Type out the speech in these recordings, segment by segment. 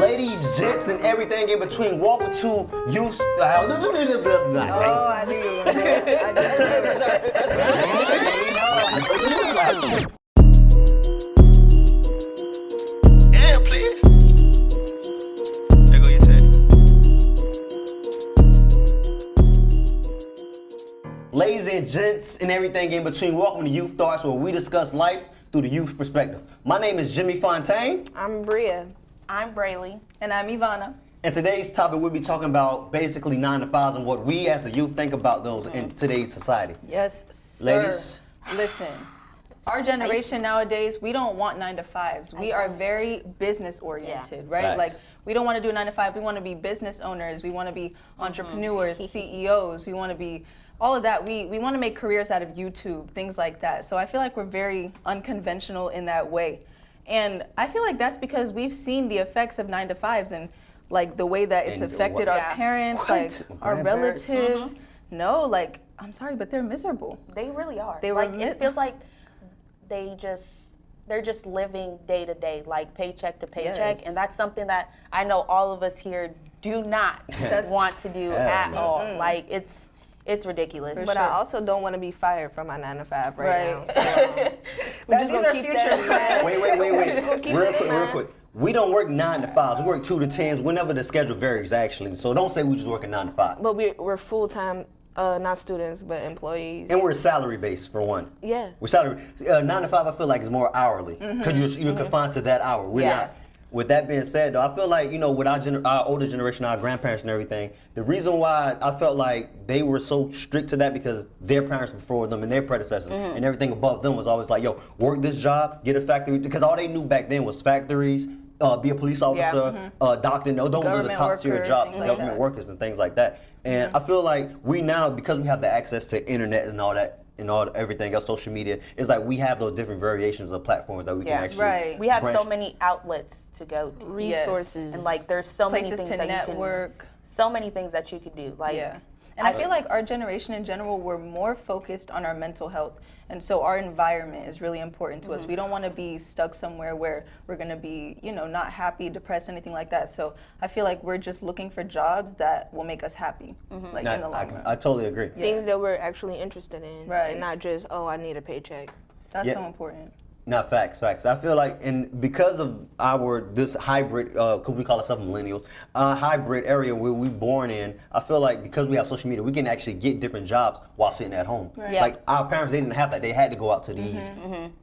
Ladies, gents, and everything in between. Welcome to Youth. Oh, I knew you were gonna do it. I knew it. Yeah, please. There go your tag. Ladies and gents, and everything in between. Welcome to Youth Thoughts, where we discuss life through the youth perspective. My name is Jimmy Fontaine. I'm Bria. I'm Brayley. And I'm Ivana. And today's topic, we'll be talking about basically 9 to 5s and what we as the youth think about those in today's society. Yes, sir. Ladies. Listen, our generation nowadays, we don't want 9 to 5s. We are very business oriented, right? Facts. Like, we don't want to do a 9 to 5. We want to be business owners. We want to be entrepreneurs, CEOs. We want to be all of that. We want to make careers out of YouTube, things like that. So I feel like we're very unconventional in that way. And I feel like that's because we've seen the effects of 9 to 5s and like the way that it's affected our parents, like our relatives. No, like, I'm sorry, but they're miserable. They really are. They were it feels like they're just living day to day, like paycheck to paycheck. Yes. And that's something that I know all of us here do not want to do at all. Like, it's ridiculous. But I also don't want to be fired from my 9 to 5 right now. So, We're just gonna keep that. Wait. Real quick. We don't work 9 to 5s. We work 2 to 10s whenever the schedule varies, actually. So don't say we just working 9 to 5. but we're full-time, not students, but employees. And we're salary based for one. Yeah. We're salary. 9 to 5, I feel like is more hourly because you're confined to that hour. We're not. With that being said, though, I feel like, with our older generation, our grandparents and everything, the reason why I felt like they were so strict to that because their parents before them and their predecessors and everything above them was always like, yo, work this job, get a factory, because all they knew back then was factories, be a police officer, doctor. No, those are the top tier jobs, government workers and things like that. And I feel like we now, because we have the access to internet and all that, and everything else, social media, it's like we have those different variations of platforms that we can actually We have branch. so many outlets to go to. Resources. And like there's so many Places things to that network. you can so many things that you could do. Like And I feel like our generation in general, we're more focused on our mental health. And so our environment is really important to us. We don't want to be stuck somewhere where we're going to be, not happy, depressed, anything like that. So I feel like we're just looking for jobs that will make us happy, like in the long run. I totally agree. Things that we're actually interested in. Right. And not just, I need a paycheck. That's so important. Not facts. I feel like, and because of this hybrid, could we call ourselves millennials, hybrid area where we're born in, I feel like because we have social media, we can actually get different jobs while sitting at home. Right. Like our parents, they didn't have that. They had to go out to these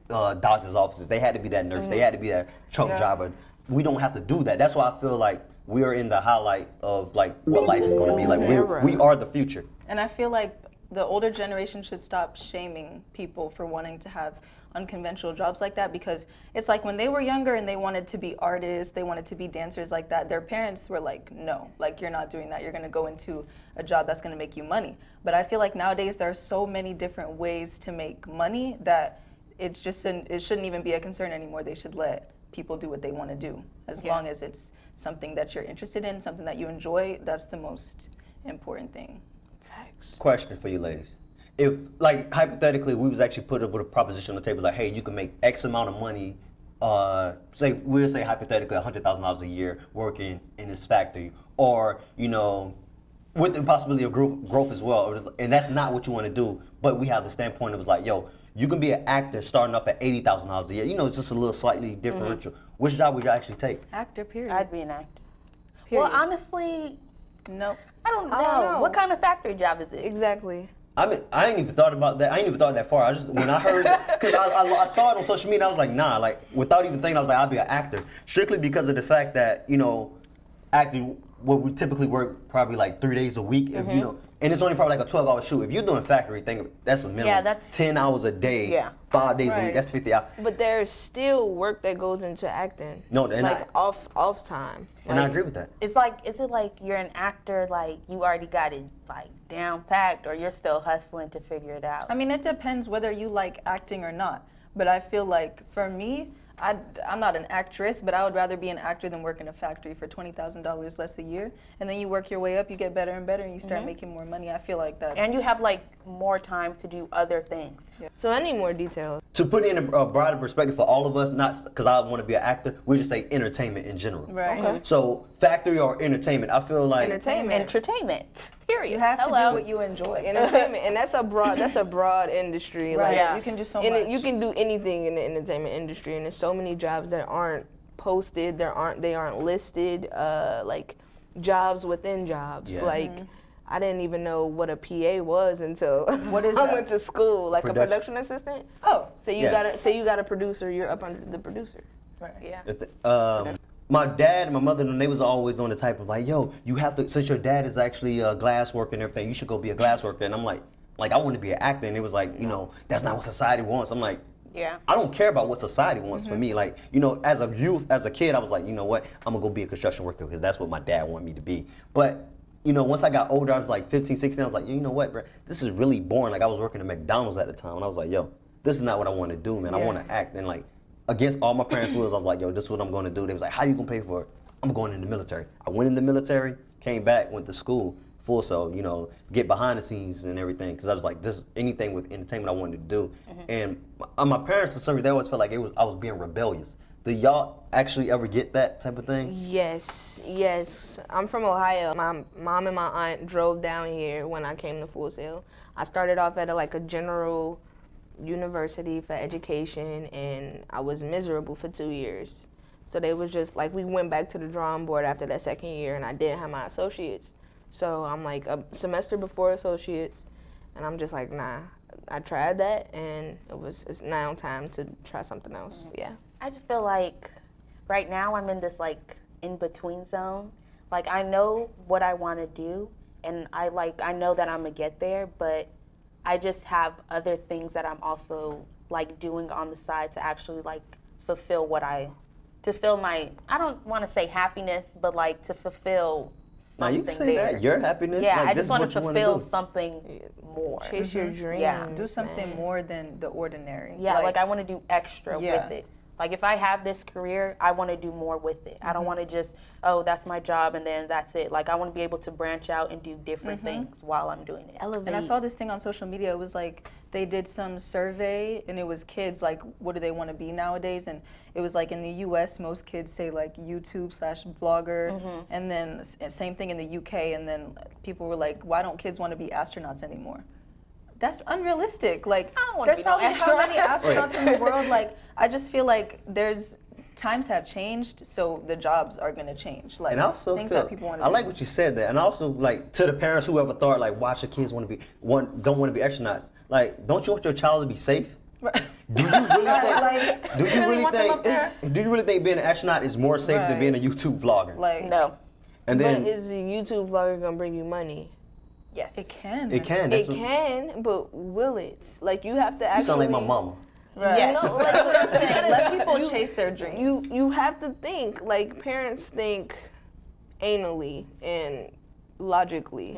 doctor's offices. They had to be that nurse. They had to be that truck driver. We don't have to do that. That's why I feel like we are in the highlight of like what life is going to be. Like we are the future. And I feel like the older generation should stop shaming people for wanting to have unconventional jobs like that, because it's like when they were younger and they wanted to be artists, they wanted to be dancers like that, their parents were like, no, like you're not doing that. You're going to go into a job that's going to make you money. But I feel like nowadays there are so many different ways to make money that it shouldn't even be a concern anymore. They should let people do what they want to do as long as it's something that you're interested in, something that you enjoy. That's the most important thing. Question for you ladies. If, like, hypothetically, we was actually put up with a proposition on the table, like, hey, you can make X amount of money, we'll say hypothetically $100,000 a year working in this factory, or, with the possibility of growth as well, and that's not what you want to do, but we have the standpoint of like, yo, you can be an actor starting off at $80,000 a year. It's just a little slightly differential. Which job would you actually take? Actor, period. I'd be an actor. Period. Well, honestly, nope. I don't know. What kind of factory job is it? Exactly. I ain't even thought about that. I ain't even thought that far. When I heard, because I saw it on social media, I was like, nah, like without even thinking, I was like, I'll be an actor. Strictly because of the fact that, acting, what we typically work probably like 3 days a week, if and it's only probably like a 12-hour shoot. If you're doing factory, that's a minimum. Yeah, that's 10 hours a day, 5 days a week, that's 50 hours. But there's still work that goes into acting. No, and like off time. And I agree with that. Is it like you're an actor, like you already got it like down packed, or you're still hustling to figure it out? I mean, it depends whether you like acting or not. But I feel like for me, I'm not an actress, but I would rather be an actor than work in a factory for $20,000 less a year. And then you work your way up, you get better and better, and you start making more money. I feel like that's... And you have like more time to do other things. Yeah. So I need more details. To put it in a broader perspective for all of us, not because I want to be an actor, we just say entertainment in general. Right. Okay. So factory or entertainment, I feel like Entertainment. Period. You have to do what you enjoy. Entertainment, and that's a broad industry. Right. Like, Yeah. You can do so much. You can do anything in the entertainment industry, and there's so many jobs that aren't posted. They aren't listed. Like jobs within jobs. Yeah. Like I didn't even know what a PA was until What is I that? went to school. Like Production. a production assistant. Oh. So you got a producer. You're up under the producer. Right. Yeah. My dad and my mother, they was always on the type of like, yo, you have to, since your dad is actually a glass worker and everything, you should go be a glass worker. And I'm like I want to be an actor. And it was like, that's not what society wants. I'm like, Yeah. I don't care about what society wants for me. Like, as a kid, I was like, you know what, I'm gonna go be a construction worker because that's what my dad wanted me to be. But, once I got older, I was like 15, 16, I was like, you know what, bro, this is really boring. Like I was working at McDonald's at the time and I was like, yo, this is not what I want to do, man. I want to act. And like, against all my parents' wills, I was like, yo, this is what I'm going to do. They was like, how you going to pay for it? I'm going in the military. I went in the military, came back, went to school, full so, get behind the scenes and everything. Because I was like, this anything with entertainment I wanted to do. And my parents, for some reason, they always felt like I was being rebellious. Do y'all actually ever get that type of thing? Yes. I'm from Ohio. My mom and my aunt drove down here when I came to Full Sail. I started off at a general university for education, and I was miserable for 2 years. So they was just like, we went back to the drawing board after that second year, and I didn't have my associates. So I'm like a semester before associates, and I'm just like, nah. I tried that, and it's now time to try something else. Yeah. I just feel like right now I'm in this in-between zone. Like I know what I want to do, and I know that I'm gonna get there, but I just have other things that I'm also doing on the side to actually fulfill my, I don't want to say happiness, but to fulfill Now something you can say there. that, your happiness. Yeah, I this just is want what to you wanna fulfill do. something more. Chase your dreams. Yeah. Do something man. more than the ordinary. Yeah, I want to do extra Yeah. with it. Like if I have this career, I want to do more with it. I don't want to just, that's my job and then that's it. Like I want to be able to branch out and do different things while I'm doing it. Elevate. And I saw this thing on social media. It was they did some survey, and it was kids what do they want to be nowadays? And it was in the U.S. most kids say YouTube/blogger, and then same thing in the U.K. And then people were like, why don't kids want to be astronauts anymore? That's unrealistic. There's probably how many astronauts in the world. I just feel like times have changed, so the jobs are gonna change. And I also things feel, that people want to I do. like what you said there, and also to the parents who ever thought watch your kids don't want to be astronauts. Don't you want your child to be safe? Right. Do you really think? do you really want them up there? Do you really think being an astronaut is more safe than Right. being a YouTube vlogger? No. And then but is a YouTube vlogger gonna bring you money? Yes. It can. it can. It can, but will it? You have to actually. You sound like my mama. Right. Yes. No, that's what I'm saying. Let people chase their dreams. You have to think. Parents think anally and logically.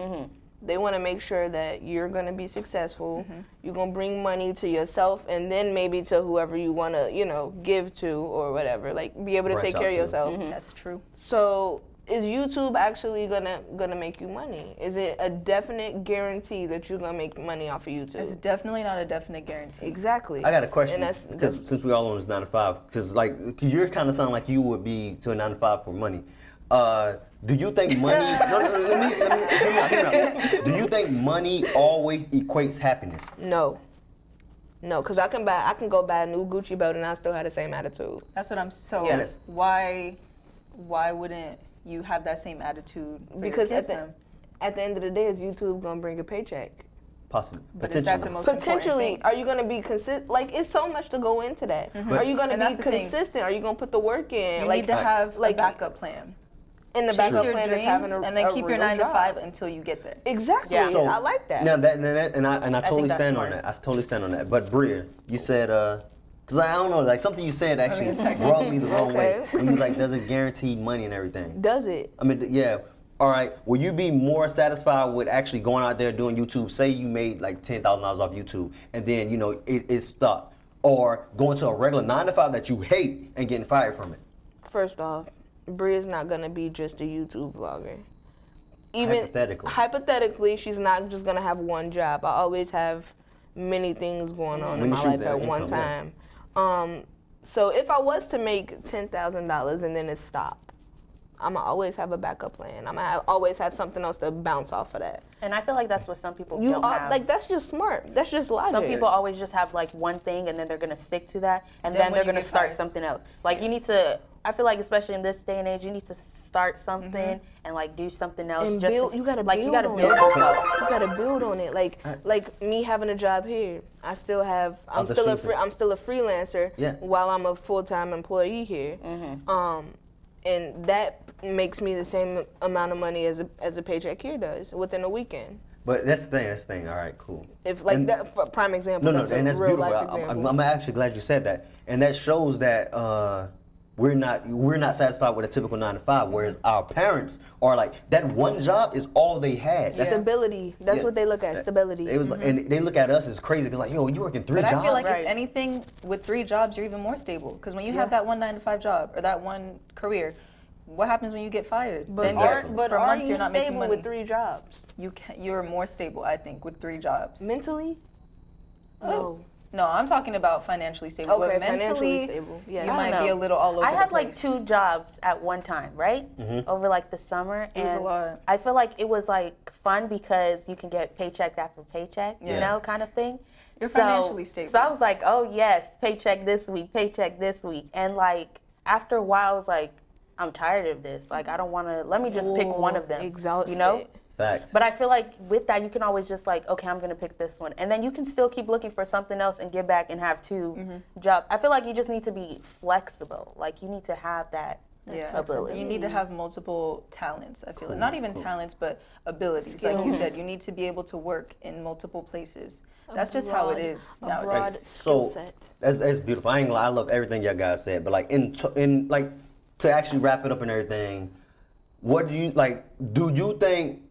They want to make sure that you're going to be successful. You're going to bring money to yourself and then maybe to whoever you want to, give to or whatever. Be able to Branch take out care of to. yourself. That's true. So is YouTube actually gonna make you money? Is it a definite guarantee that you're gonna make money off of YouTube? It's definitely not a definite guarantee. Exactly. I got a question. And Because since we all on this 9 to 5, because you're kind of sounding like you would be to a 9 to 5 for money. Do you think money? no, let me hear me out. Do you think money always equates happiness? No, because I can go buy a new Gucci belt and I still have the same attitude. That's what I'm. So Yes. why wouldn't you have that same attitude for Because your kids then? at the end of the day, is YouTube gonna bring a paycheck? Possibly. But is that the most important Potentially, thing? are you gonna be consistent? It's so much to go into that. Are you gonna And be that's the thing. consistent? Are you gonna put the work in? You need to have a backup plan. And the Chase backup your plan dreams is having and then keep your real 9 job. to 5 until you get there. Exactly. Yeah. So- I like that. Now I totally that's stand on smart. that. I totally stand on that. But Bria, you said because I don't know, something you said actually rubbed me the wrong way. Okay. When you was like, does it guarantee money and everything? Does it? I mean, yeah. All right. Will you be more satisfied with actually going out there doing YouTube? Say you made $10,000 off YouTube, and then it stopped. or going to a regular 9 to 5 that you hate and getting fired from it? First off, Bree is not gonna be just a YouTube vlogger. Even hypothetically, she's not just gonna have one job. I always have many things going on in my life at one time. So if I was to make $10,000 and then it stopped, I'm gonna always have a backup plan. I'm gonna always have something else to bounce off of that. And I feel like that's what some people don't have. Like, that's just smart. That's just logic. Some people always just have like one thing and then they're gonna stick to that, and then they're gonna start something else. Like you need to. I feel like especially in this day and age, you need to start something and like do something else. And just build, you gotta like build you gotta on build it. yourself. You gotta build on it. Like me having a job here, I'm still a freelancer while I'm a full-time employee here. And that makes me the same amount of money as a paycheck here does within a weekend. But that's the thing. All right, cool. If like that, for prime example. No, and that's real beautiful. life example. I'm actually glad you said that, and that shows that we're not satisfied with a typical 9 to 5. Whereas our parents are like, that one job is all they had. Stability. That's what they look at. Stability. It was, and they look at us as crazy because like, yo, you working 3 jobs. But I feel like if anything, with 3 jobs, you're even more stable. Because when you have that one 9 to 5 job or that one career, what happens when you get fired? But are you stable with 3 jobs? You're more stable, I think, with 3 jobs. Mentally? No. No, I'm talking about financially stable. Okay, but mentally, financially stable. Yes. You might be a little all over the place. I had like 2 jobs at one time, right? Over like the summer. It was a lot. I feel like it was like fun because you can get paycheck after paycheck, you know, kind of thing. You're financially stable. So I was like, oh yes, paycheck this week, paycheck this week. And like after a while I was like, I'm tired of this. Like I don't wanna, let me just pick one of them. Exhausted. You know? Facts. But I feel like with that, you can always just like, okay, I'm gonna pick this one, and then you can still keep looking for something else and get back and have 2 jobs. I feel like you just need to be flexible. Like you need to have that ability. You need to have multiple talents. I feel like not even talents, but abilities. Skills. Like you said, you need to be able to work in multiple places. That's just how it is nowadays. Broad skill set. That's beautiful. I ain't gonna lie, I love everything y'all guys said, but like in like to actually wrap it up and everything, what do you like? Do you think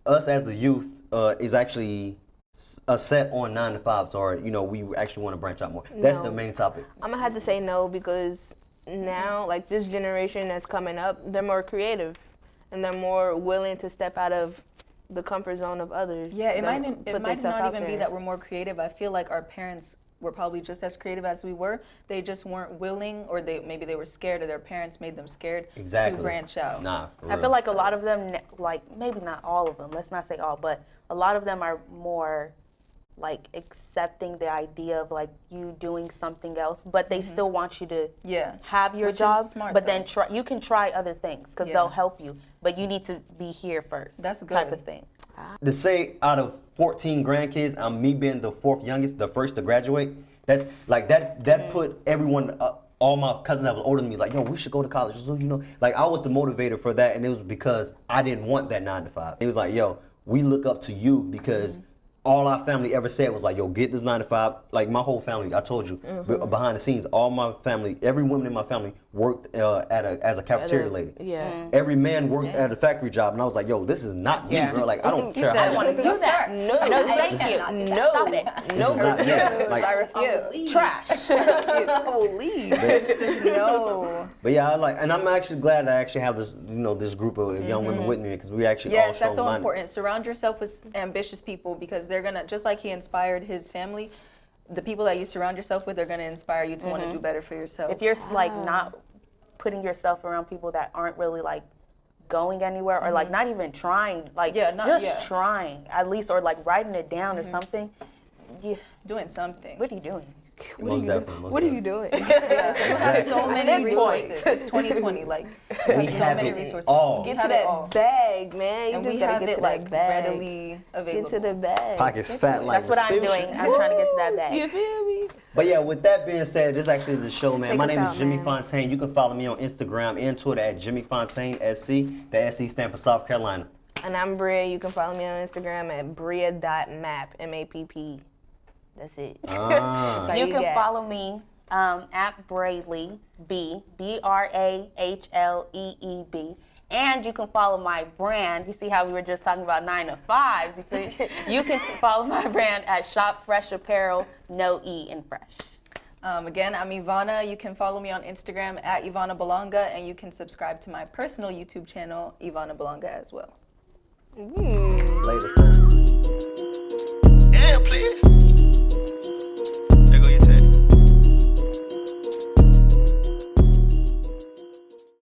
us as the youth is actually set on 9 to 5s, or we actually want to branch out more? That's the main topic. I'm gonna have to say no, because now, like this generation that's coming up, they're more creative and they're more willing to step out of the comfort zone of others. Yeah, it might not even be that we're more creative. I feel like our parents were probably just as creative as we were. They just weren't willing, or maybe they were scared, or their parents made them scared to branch out. Nah, for real. I feel like a lot of them, like maybe not all of them, let's not say all, but a lot of them are more like accepting the idea of like you doing something else, but they still want you to have your job, smart, but then you can try other things because they'll help you, but you need to be here first. That's good. Type of thing. To say out of 14 grandkids, I'm me being the 4th youngest, the first to graduate. That's like that put everyone all my cousins that was older than me, like, yo, we should go to college. So, like I was the motivator for that, and it was because I didn't want that 9 to 5. It was like, yo, we look up to you because all our family ever said was like, yo, get this 9 to 5. Like my whole family, I told you, behind the scenes, all my family, every woman in my family worked as a cafeteria lady. Yeah. Every man worked at a factory job, and I was like, yo, this is not me, bro. Like I don't care how I want to do that. No, thank you. No, Stop it. no, like, I refuse. trash. I will leave. It's just no. But yeah, and I'm actually glad I actually have this, this group of young women with me, because we actually all Yes, that's so strong-minded. important. Surround yourself with ambitious people, because they're gonna, just like he inspired his family, the people that you surround yourself with are gonna inspire you to want to do better for yourself. If you're like not putting yourself around people that aren't really like going anywhere, or like not even trying, like trying at least, or like writing it down or something. Doing something. What are you doing? What are you doing? You have so many resources. It's 2020. Like We so have many it resources. all. Get to that bag, man. You And just we gotta have get it to like that bag. readily available. Get to the bag. Pockets fat like That's what I'm doing. I'm trying to get to that bag. You feel me? But yeah, with that being said, this actually is the show, man. Take My us name out, is Jimmy man. Fontaine. You can follow me on Instagram and Twitter at Jimmy Fontaine SC. The SC stand for South Carolina. And I'm Bria. You can follow me on Instagram at bria.map, MAPP. That's it. Ah. That's all You can got. follow me at Braley BRAHLEEB. And you can follow my brand. You see how we were just talking about 9 to 5s? You can follow my brand at Shop Fresh Apparel, no E in fresh. Again, I'm Ivana. You can follow me on Instagram at Ivana Belonga, and you can subscribe to my personal YouTube channel, Ivana Belonga, as well. Later, folks. Yeah, please.